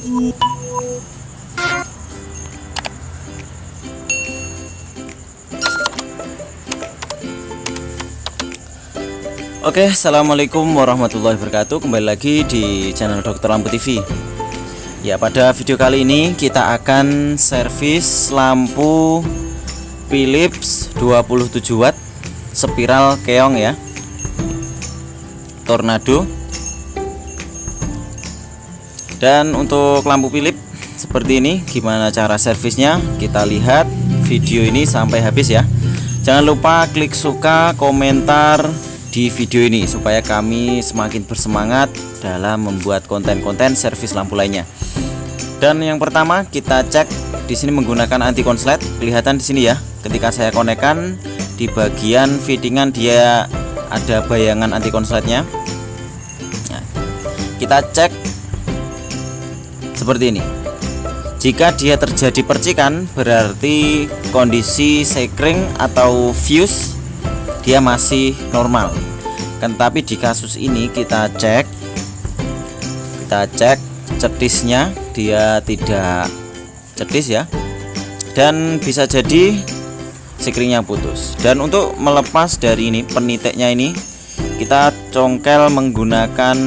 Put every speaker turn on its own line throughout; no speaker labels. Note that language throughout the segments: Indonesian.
Oke, assalamualaikum warahmatullahi wabarakatuh. Kembali lagi di channel Dr. Lampu TV. Ya, pada video kali ini kita akan servis lampu Philips 27 watt spiral keong ya, tornado. Dan untuk lampu Philips seperti ini, gimana cara servisnya? Kita lihat video ini sampai habis ya. Jangan lupa klik suka, komentar di video ini supaya kami semakin bersemangat dalam membuat konten-konten servis lampu lainnya. Dan yang pertama kita cek di sini menggunakan anti konslet. Kelihatan di sini ya, ketika saya konekkan di bagian fittingan dia ada bayangan anti konsletnya. Nah, kita cek seperti ini. Jika dia terjadi percikan, berarti kondisi sekring atau fuse dia masih normal. Tetapi di kasus ini kita cek cetisnya dia tidak cetis ya, dan bisa jadi sekringnya putus. Dan untuk melepas dari ini penitiknya ini, kita congkel menggunakan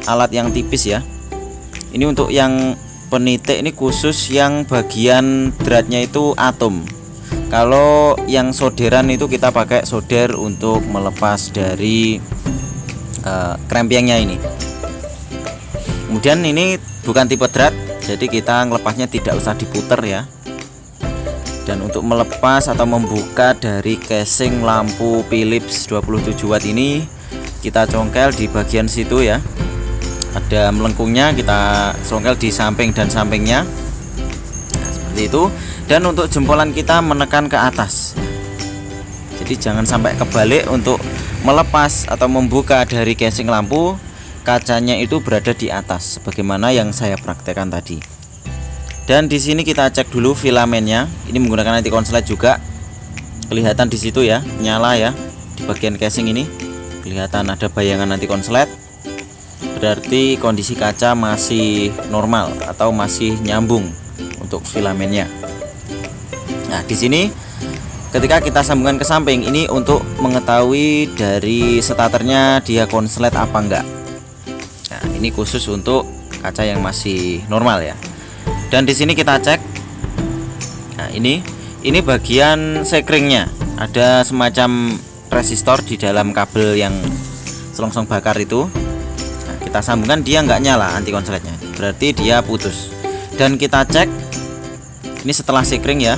alat yang tipis ya. Ini untuk yang penitik ini khusus yang bagian dratnya itu atom. Kalau yang solderan itu kita pakai solder untuk melepas dari krempengnya ini. Kemudian ini bukan tipe drat, jadi kita melepasnya tidak usah diputer ya. Dan untuk melepas atau membuka dari casing lampu Philips 27 watt ini, kita congkel di bagian situ ya. Ada melengkungnya, kita congkel di samping dan sampingnya. Nah, seperti itu. Dan untuk jempolan kita menekan ke atas, jadi jangan sampai kebalik. Untuk melepas atau membuka dari casing lampu, kacanya itu berada di atas sebagaimana yang saya praktekkan tadi. Dan di sini kita cek dulu filamennya. Ini menggunakan anti konslet juga. Kelihatan di situ ya, nyala ya. Di bagian casing ini kelihatan ada bayangan anti konslet. Berarti kondisi kaca masih normal atau masih nyambung untuk filamennya. Nah, di sini ketika kita sambungkan ke samping ini untuk mengetahui dari starternya dia konslet apa enggak. Nah, ini khusus untuk kaca yang masih normal ya. Dan di sini kita cek. Nah, ini bagian sekringnya. Ada semacam resistor di dalam kabel yang selongsong bakar itu. Nah, kita sambungkan, dia enggak nyala anti konsletnya. Berarti dia putus. Dan kita cek ini setelah sekring ya,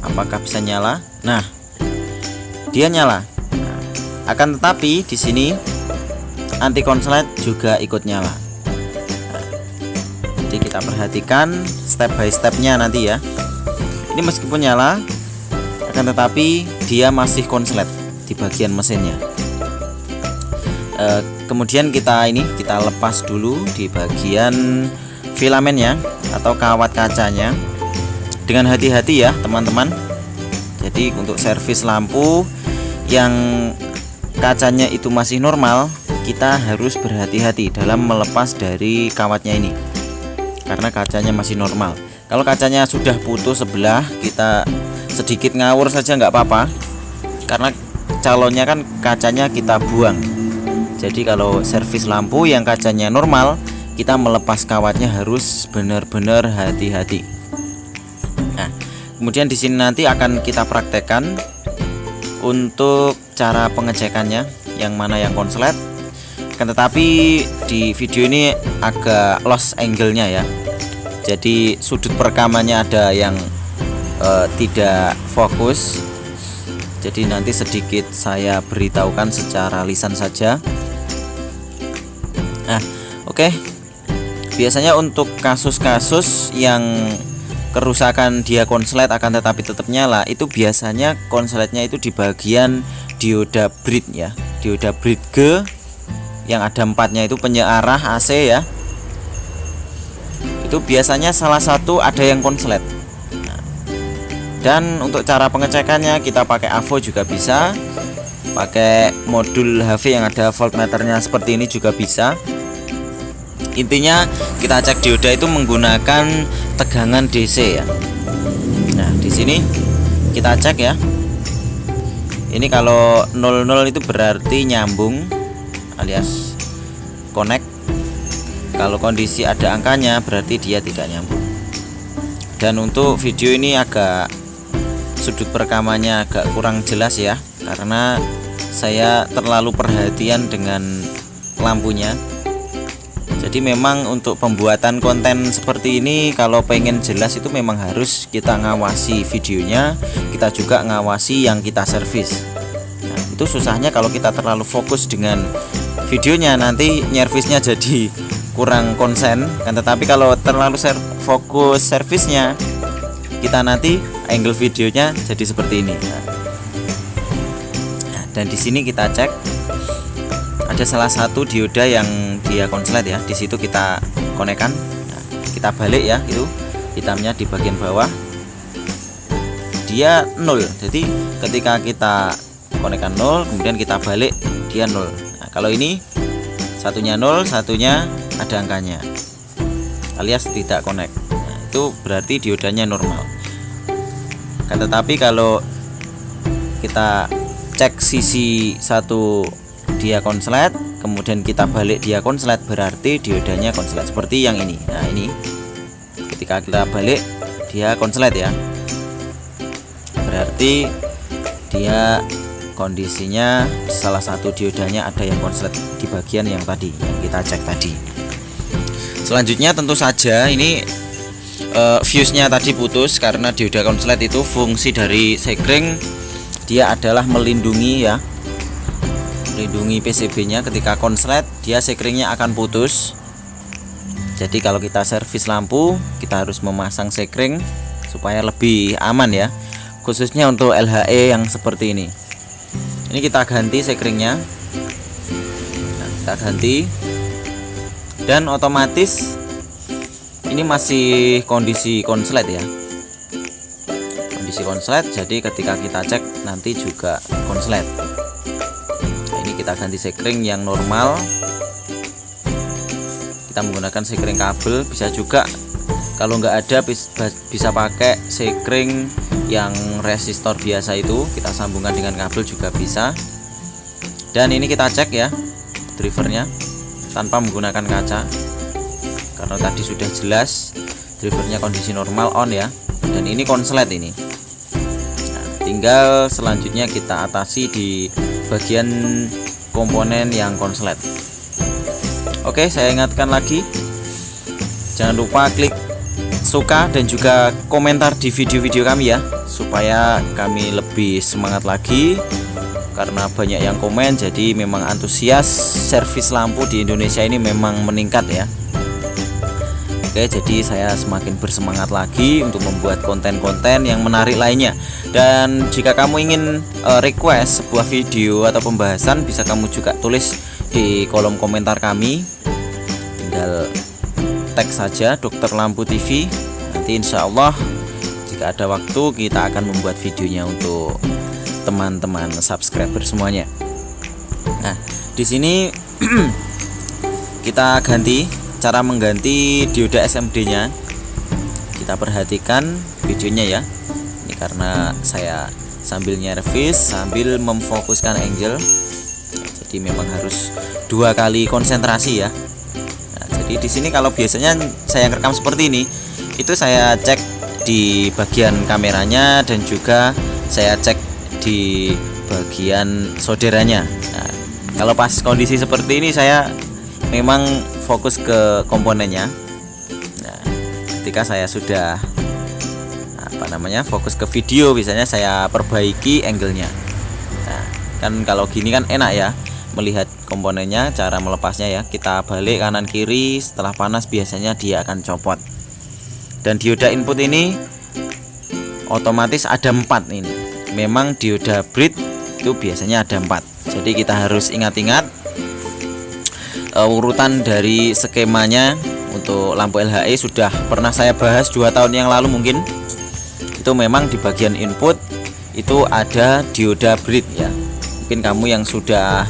apakah bisa nyala? Nah, dia nyala. Nah, akan tetapi di sini anti konslet juga ikut nyala. Nah, jadi kita perhatikan step by stepnya nanti ya. Ini meskipun nyala, akan tetapi dia masih konslet di bagian mesinnya. Kemudian kita lepas dulu di bagian filamennya atau kawat kacanya. Dengan hati-hati ya teman-teman. Jadi untuk servis lampu yang kacanya itu masih normal, kita harus berhati-hati dalam melepas dari kawatnya ini, karena kacanya masih normal. Kalau kacanya sudah putus sebelah, kita sedikit ngawur saja nggak apa-apa, karena calonnya kan kacanya kita buang. Jadi kalau servis lampu yang kacanya normal, kita melepas kawatnya harus benar-benar hati-hati. Nah, kemudian di sini nanti akan kita praktekkan untuk cara pengecekannya, yang mana yang konslet. Tetapi di video ini agak lost angle-nya ya. Jadi sudut perekamannya ada yang tidak fokus. Jadi nanti sedikit saya beritahukan secara lisan saja. Nah, oke. Biasanya untuk kasus-kasus yang kerusakan dia konslet akan tetapi tetap nyala, itu biasanya konsletnya itu di bagian dioda bridge ya, dioda bridge G yang ada 4-nya itu penyearah AC ya. Itu biasanya salah satu ada yang konslet. Nah, dan untuk cara pengecekannya kita pakai AVO juga bisa, pakai modul HV yang ada voltmeternya seperti ini juga bisa. Intinya kita cek dioda itu menggunakan tegangan DC ya. Nah, di sini kita cek ya. Ini kalau 00 itu berarti nyambung alias connect. Kalau kondisi ada angkanya berarti dia tidak nyambung. Dan untuk video ini agak sudut perekamannya agak kurang jelas ya, karena saya terlalu perhatian dengan lampunya. Jadi memang untuk pembuatan konten seperti ini kalau pengen jelas itu memang harus kita ngawasi videonya, kita juga ngawasi yang kita servis. Nah, itu susahnya kalau kita terlalu fokus dengan videonya, nanti nyervisnya jadi kurang konsen kan. Tetapi kalau terlalu fokus servisnya, kita nanti angle videonya jadi seperti ini. Nah, dan di sini kita cek ada salah satu dioda yang dia konslet ya. Di situ kita konekkan. Nah, kita balik ya, itu hitamnya di bagian bawah. Dia 0. Jadi ketika kita konekkan 0, kemudian kita balik dia 0. Nah, kalau ini satunya 0, satunya ada angkanya alias tidak connect. Nah, itu berarti diodanya normal. Kan tetapi kalau kita cek sisi satu dia konslet, kemudian kita balik dia konslet, berarti diodanya konslet seperti yang ini. Nah, ini ketika kita balik dia konslet ya, berarti dia kondisinya salah satu diodanya ada yang konslet di bagian yang tadi yang kita cek tadi. Selanjutnya tentu saja ini fuse-nya tadi putus karena dioda konslet itu fungsi dari sekring dia adalah melindungi ya, melindungi PCB-nya. Ketika konslet dia sekringnya akan putus. Jadi kalau kita servis lampu kita harus memasang sekring supaya lebih aman ya, khususnya untuk LHE yang seperti ini. Ini kita ganti sekringnya. Nah, kita ganti dan otomatis ini masih kondisi konslet ya, kondisi konslet. Jadi ketika kita cek nanti juga konslet. Nah, ini kita ganti sekring yang normal, kita menggunakan sekring kabel. Bisa juga kalau nggak ada bisa pakai sekring yang resistor biasa, itu kita sambungkan dengan kabel juga bisa. Dan ini kita cek ya drivernya tanpa menggunakan kaca karena tadi sudah jelas drivernya kondisi normal on ya, dan ini konslet ini. Nah, tinggal selanjutnya kita atasi di bagian komponen yang konslet. Oke, saya ingatkan lagi, jangan lupa klik suka dan juga komentar di video-video kami ya, supaya kami lebih semangat lagi. Karena banyak yang komen, jadi memang antusias servis lampu di Indonesia ini memang meningkat ya. Oke, jadi saya semakin bersemangat lagi untuk membuat konten-konten yang menarik lainnya. Dan jika kamu ingin request sebuah video atau pembahasan, bisa kamu juga tulis di kolom komentar kami. Tinggal tag saja Dokter Lampu TV. Nanti insya Allah jika ada waktu kita akan membuat videonya untuk teman-teman subscriber semuanya. Nah, di sini kita ganti cara mengganti dioda SMD-nya. Kita perhatikan videonya ya. Ini karena saya sambil nyervis sambil memfokuskan angle. Jadi memang harus 2 kali konsentrasi ya. Nah, jadi di sini kalau biasanya saya rekam seperti ini, itu saya cek di bagian kameranya dan juga saya cek di bagian solderannya. Nah, kalau pas kondisi seperti ini saya memang fokus ke komponennya. Nah, ketika saya sudah fokus ke video, biasanya saya perbaiki angle-nya. Nah, kan kalau gini kan enak ya melihat komponennya, cara melepasnya ya. Kita balik kanan kiri, setelah panas biasanya dia akan copot. Dan dioda input ini otomatis ada 4 ini. Memang dioda bridge itu biasanya ada 4. Jadi kita harus ingat-ingat urutan dari skemanya. Untuk lampu LHE sudah pernah saya bahas 2 tahun yang lalu mungkin. Itu memang di bagian input itu ada dioda bridge ya. Mungkin kamu yang sudah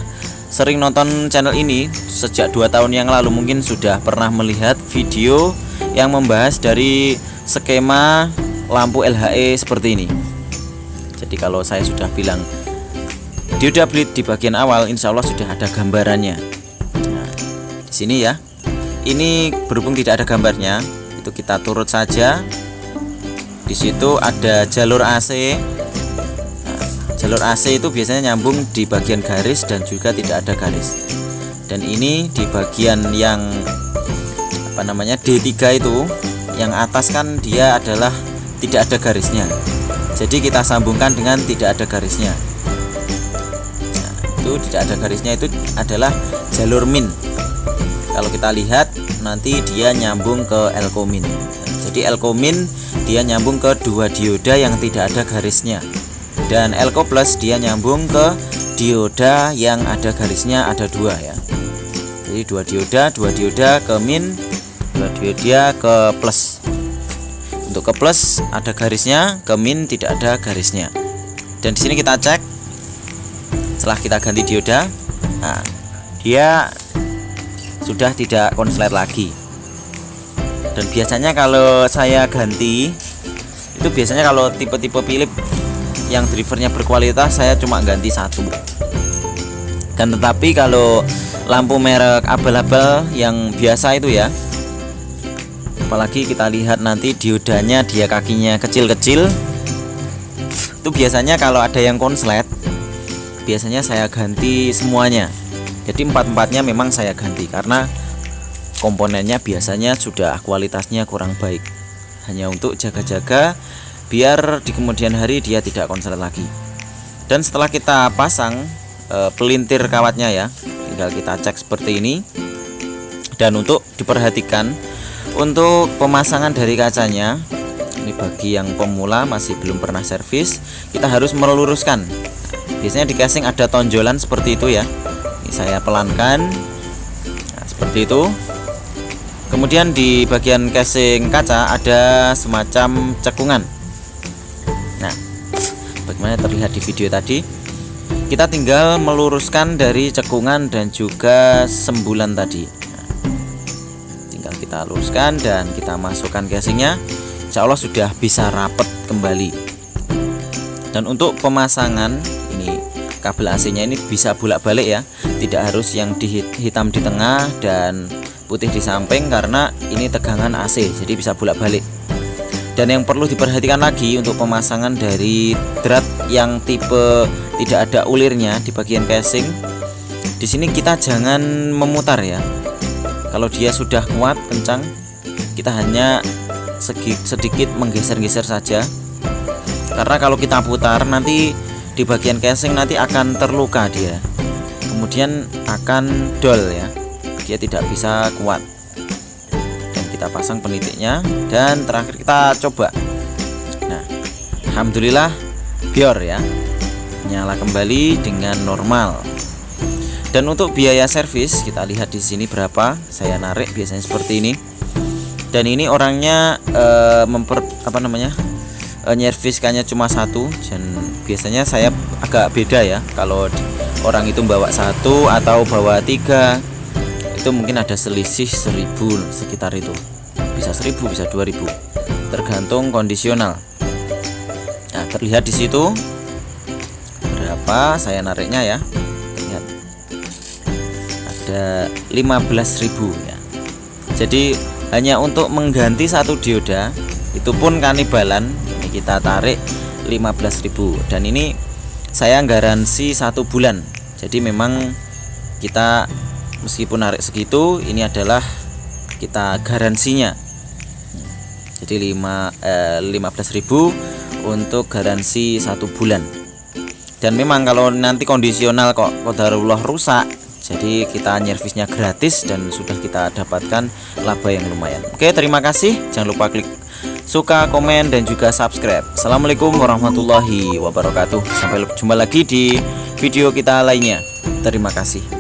sering nonton channel ini sejak 2 tahun yang lalu mungkin sudah pernah melihat video yang membahas dari skema lampu LHE seperti ini. Jadi kalau saya sudah bilang dioda bleed di bagian awal, insya Allah sudah ada gambarannya. Nah, di sini ya, ini berhubung tidak ada gambarnya, itu kita turut saja. Di situ ada jalur AC. Jalur AC itu biasanya nyambung di bagian garis dan juga tidak ada garis. Dan ini di bagian yang D3 itu, yang atas kan dia adalah tidak ada garisnya. Jadi kita sambungkan dengan tidak ada garisnya. Nah, itu tidak ada garisnya itu adalah jalur min. Kalau kita lihat nanti dia nyambung ke elko min. Jadi elko min dia nyambung ke 2 dioda yang tidak ada garisnya. Dan elko plus dia nyambung ke dioda yang ada garisnya, ada 2 ya. Jadi 2 dioda ke min, 2 dioda ke plus. Untuk ke plus ada garisnya, ke min tidak ada garisnya. Dan di sini kita cek. Setelah kita ganti dioda, nah, dia sudah tidak konslet lagi. Dan biasanya kalau saya ganti itu biasanya kalau tipe-tipe Philips yang drivernya berkualitas saya cuma ganti 1. Dan tetapi kalau lampu merek abal-abal yang biasa itu ya, apalagi kita lihat nanti diodanya dia kakinya kecil-kecil, itu biasanya kalau ada yang konslet biasanya saya ganti semuanya. Jadi 4-4-nya memang saya ganti karena komponennya biasanya sudah kualitasnya kurang baik, hanya untuk jaga-jaga biar di kemudian hari dia tidak konslet lagi. Dan setelah kita pasang pelintir kawatnya ya, tinggal kita cek seperti ini. Dan untuk diperhatikan untuk pemasangan dari kacanya, ini bagi yang pemula masih belum pernah servis, kita harus meluruskan. Biasanya di casing ada tonjolan seperti itu ya. Ini saya pelankan, nah, seperti itu. Kemudian di bagian casing kaca ada semacam cekungan. Nah, bagaimana terlihat di video tadi, kita tinggal meluruskan dari cekungan dan juga sembulan tadi. Nah, tinggal kita luruskan dan kita masukkan casingnya, insya Allah sudah bisa rapat kembali. Dan untuk pemasangan ini kabel AC-nya ini bisa bolak-balik ya, tidak harus yang hitam di tengah dan putih di samping karena ini tegangan AC, jadi bisa bolak-balik. Dan yang perlu diperhatikan lagi untuk pemasangan dari drat yang tipe tidak ada ulirnya di bagian casing, di sini kita jangan memutar ya. Kalau dia sudah kuat kencang, kita hanya sedikit menggeser-geser saja. Karena kalau kita putar nanti di bagian casing nanti akan terluka dia, kemudian akan dol ya, dia tidak bisa kuat. Kita pasang penitiknya dan terakhir kita coba. Nah, alhamdulillah bior ya, nyala kembali dengan normal. Dan untuk biaya servis kita lihat di sini berapa. Saya narik biasanya seperti ini. Dan ini orangnya nyerviskannya cuma 1. Dan biasanya saya agak beda ya. Kalau orang itu bawa 1 atau bawa 3, itu mungkin ada selisih 1000 sekitar itu, bisa 1000 bisa 2000 tergantung kondisional. Nah, terlihat di situ berapa saya nariknya ya, lihat ada 15.000 ya. Jadi hanya untuk mengganti 1 dioda itu pun kanibalan, ini kita tarik 15.000. Dan ini saya garansi 1 bulan, jadi memang kita meskipun narik segitu, ini adalah kita garansinya. Jadi 15.000 untuk garansi 1 bulan. Dan memang kalau nanti kondisional kok qadarullah rusak, jadi kita nyervisnya gratis dan sudah kita dapatkan laba yang lumayan. Oke, terima kasih. Jangan lupa klik suka, komen, dan juga subscribe. Assalamualaikum warahmatullahi wabarakatuh. Sampai jumpa lagi di video kita lainnya. Terima kasih.